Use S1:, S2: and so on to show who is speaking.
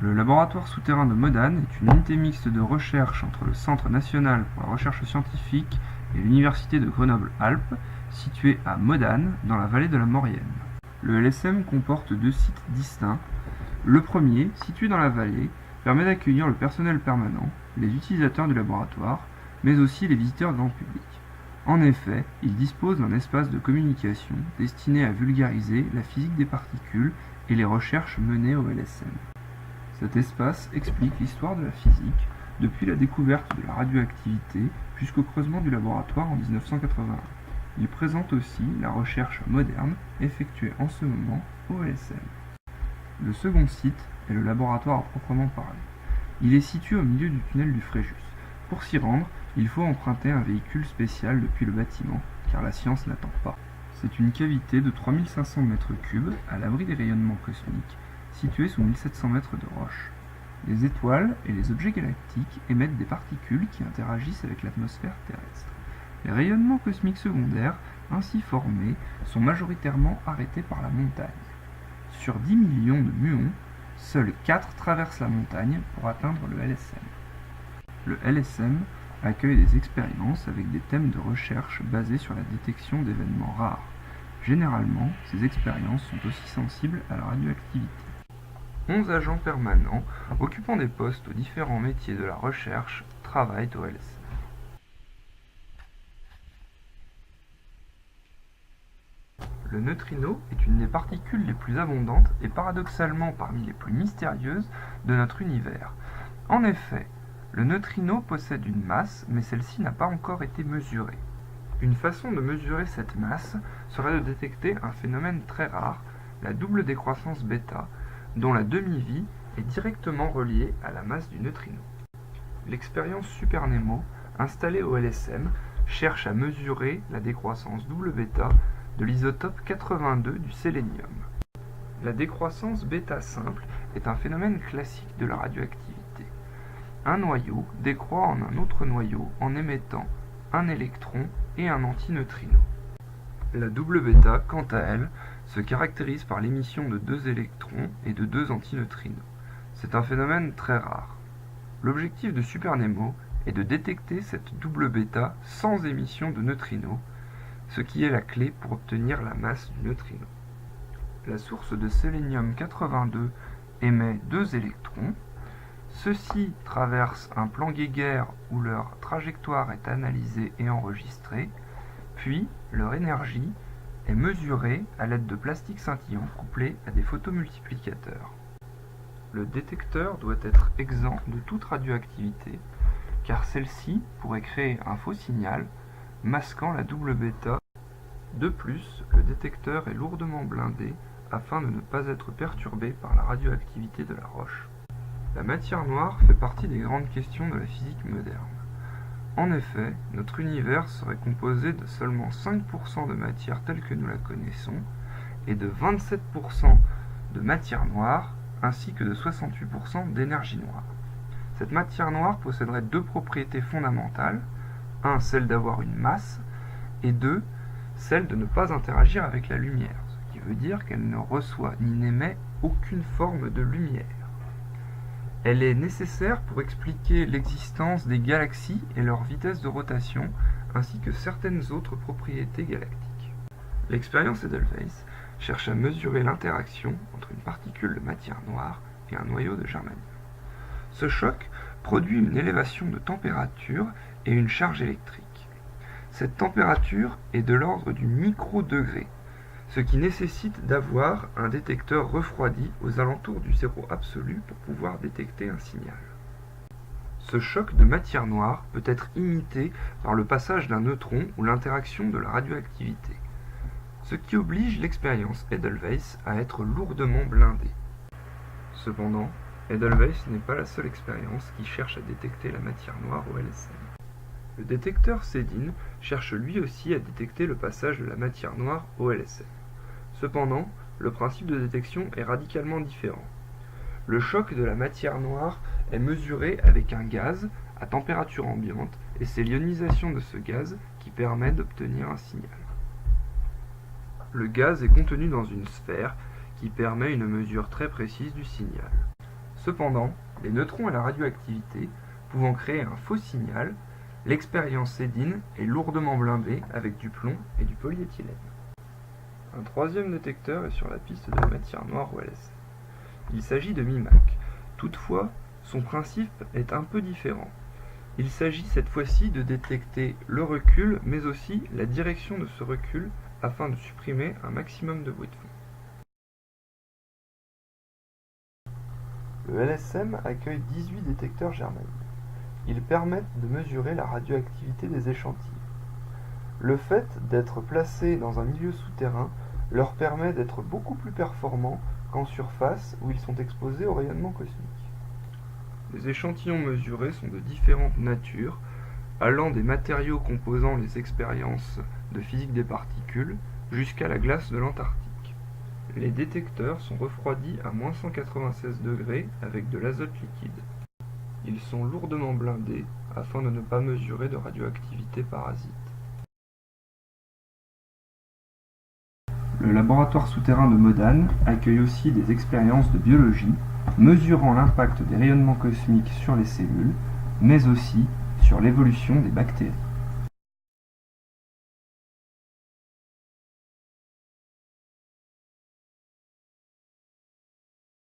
S1: Le laboratoire souterrain de Modane est une unité mixte de recherche entre le Centre national pour la recherche scientifique et l'Université de Grenoble-Alpes, situé à Modane, dans la vallée de la Maurienne. Le LSM comporte 2 sites distincts. Le premier, situé dans la vallée, permet d'accueillir le personnel permanent, les utilisateurs du laboratoire, mais aussi les visiteurs grand public. En effet, il dispose d'un espace de communication destiné à vulgariser la physique des particules et les recherches menées au LSM. Cet espace explique l'histoire de la physique, depuis la découverte de la radioactivité jusqu'au creusement du laboratoire en 1981. Il présente aussi la recherche moderne effectuée en ce moment au LSM. Le second site est le laboratoire à proprement parler. Il est situé au milieu du tunnel du Fréjus. Pour s'y rendre, il faut emprunter un véhicule spécial depuis le bâtiment, car la science n'attend pas. C'est une cavité de 3500 m3 à l'abri des rayonnements cosmiques, située sous 1700 mètres de roche. Les étoiles et les objets galactiques émettent des particules qui interagissent avec l'atmosphère terrestre. Les rayonnements cosmiques secondaires, ainsi formés, sont majoritairement arrêtés par la montagne. Sur 10 millions de muons, seuls 4 traversent la montagne pour atteindre le LSM. Le LSM accueille des expériences avec des thèmes de recherche basés sur la détection d'événements rares. Généralement, ces expériences sont aussi sensibles à la radioactivité. 11 agents permanents, occupant des postes aux différents métiers de la recherche, travaillent au LSM. Le neutrino est une des particules les plus abondantes et paradoxalement parmi les plus mystérieuses de notre univers. En effet, le neutrino possède une masse, mais celle-ci n'a pas encore été mesurée. Une façon de mesurer cette masse serait de détecter un phénomène très rare, la double décroissance bêta, dont la demi-vie est directement reliée à la masse du neutrino. L'expérience SuperNEMO, installée au LSM, cherche à mesurer la décroissance double bêta de l'isotope 82 du sélénium. La décroissance bêta simple est un phénomène classique de la radioactivité. Un noyau décroît en un autre noyau en émettant un électron et un antineutrino. La double bêta, quant à elle, se caractérise par l'émission de 2 électrons et de 2 antineutrinos. C'est un phénomène très rare. L'objectif de SuperNEMO est de détecter cette double bêta sans émission de neutrinos, ce qui est la clé pour obtenir la masse du neutrino. La source de sélénium 82 émet 2 électrons. Ceux-ci traversent un plan Geiger où leur trajectoire est analysée et enregistrée, puis leur énergie est mesurée à l'aide de plastiques scintillants couplés à des photomultiplicateurs. Le détecteur doit être exempt de toute radioactivité, car celle-ci pourrait créer un faux signal masquant la double bêta. De plus, le détecteur est lourdement blindé afin de ne pas être perturbé par la radioactivité de la roche. La matière noire fait partie des grandes questions de la physique moderne. En effet, notre univers serait composé de seulement 5% de matière telle que nous la connaissons et de 27% de matière noire ainsi que de 68% d'énergie noire. Cette matière noire posséderait 2 propriétés fondamentales, 1 celle d'avoir une masse et 2 celle de ne pas interagir avec la lumière, ce qui veut dire qu'elle ne reçoit ni n'émet aucune forme de lumière. Elle est nécessaire pour expliquer l'existence des galaxies et leur vitesse de rotation, ainsi que certaines autres propriétés galactiques. L'expérience Edelweiss cherche à mesurer l'interaction entre une particule de matière noire et un noyau de germanium. Ce choc produit une élévation de température et une charge électrique. Cette température est de l'ordre du microdegré, ce qui nécessite d'avoir un détecteur refroidi aux alentours du zéro absolu pour pouvoir détecter un signal. Ce choc de matière noire peut être imité par le passage d'un neutron ou l'interaction de la radioactivité, ce qui oblige l'expérience Edelweiss à être lourdement blindée. Cependant, Edelweiss n'est pas la seule expérience qui cherche à détecter la matière noire au LSM. Le détecteur CEDIN cherche lui aussi à détecter le passage de la matière noire au LSM. Cependant, le principe de détection est radicalement différent. Le choc de la matière noire est mesuré avec un gaz à température ambiante et c'est l'ionisation de ce gaz qui permet d'obtenir un signal. Le gaz est contenu dans une sphère qui permet une mesure très précise du signal. Cependant, les neutrons et la radioactivité pouvant créer un faux signal, l'expérience Sedin est lourdement blindée avec du plomb et du polyéthylène. Un troisième détecteur est sur la piste de la matière noire ou LSM. Il s'agit de MIMAC. Toutefois, son principe est un peu différent. Il s'agit cette fois-ci de détecter le recul, mais aussi la direction de ce recul afin de supprimer un maximum de bruit de fond. Le LSM accueille 18 détecteurs germanium. Ils permettent de mesurer la radioactivité des échantillons. Le fait d'être placés dans un milieu souterrain leur permet d'être beaucoup plus performants qu'en surface où ils sont exposés au rayonnement cosmique. Les échantillons mesurés sont de différentes natures, allant des matériaux composant les expériences de physique des particules jusqu'à la glace de l'Antarctique. Les détecteurs sont refroidis à -196 degrés avec de l'azote liquide. Ils sont lourdement blindés afin de ne pas mesurer de radioactivité parasite. Le laboratoire souterrain de Modane accueille aussi des expériences de biologie, mesurant l'impact des rayonnements cosmiques sur les cellules, mais aussi sur l'évolution des bactéries.